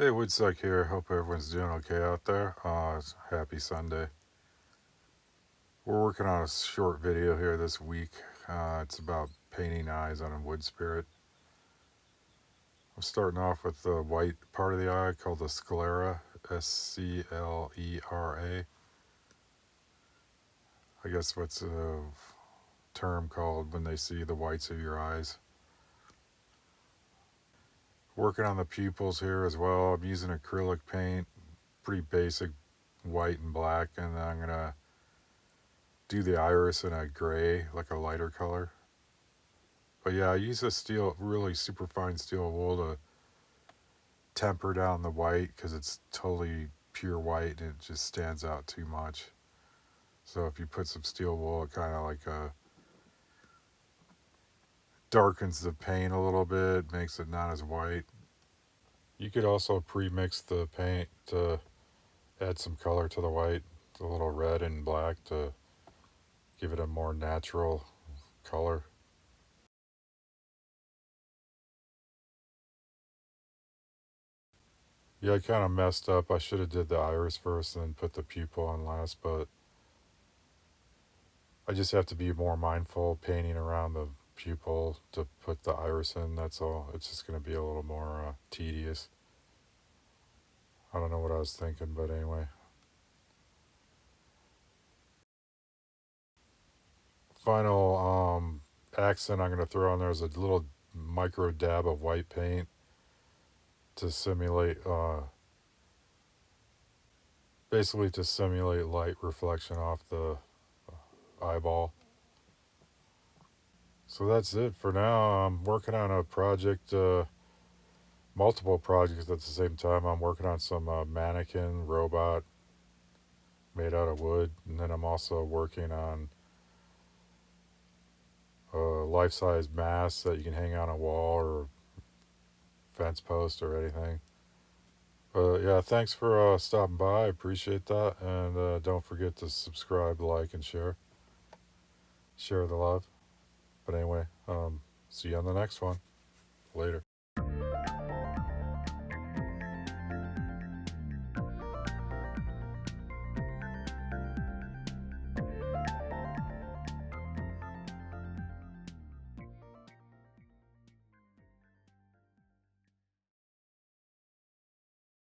Hey, wood-psyche here. Hope everyone's doing okay out there. It's happy Sunday. We're working on a short video here this week. It's about painting eyes on a wood spirit. I'm starting off with the white part of the eye called the sclera, Sclera. I guess what's a term called when they see the whites of your eyes. Working on the pupils here as well. I'm using acrylic paint, pretty basic white and black, and then I'm going to do the iris in a gray, like a lighter color. But yeah, I use a really super fine steel wool to temper down the white because it's totally pure white and it just stands out too much. So if you put some steel wool, it kind of like darkens the paint a little bit, makes it not as white. You could also pre-mix the paint to add some color to the white, a little red and black to give it a more natural color. Yeah, I kind of messed up. I should have did the iris first and then put the pupil on last, but I just have to be more mindful painting around the pupil to put the iris in. That's all. It's just going to be a little more tedious. I don't know what I was thinking, but anyway. Final accent I'm going to throw on there is a little micro dab of white paint to simulate, basically to simulate light reflection off the eyeball. So that's it for now. I'm working on a project, multiple projects at the same time. I'm working on some mannequin robot made out of wood, and then I'm also working on a life-size mask that you can hang on a wall or fence post or anything. But yeah, thanks for stopping by. I appreciate that, and don't forget to subscribe, like, and share. Share the love. But anyway, see you on the next one. Later.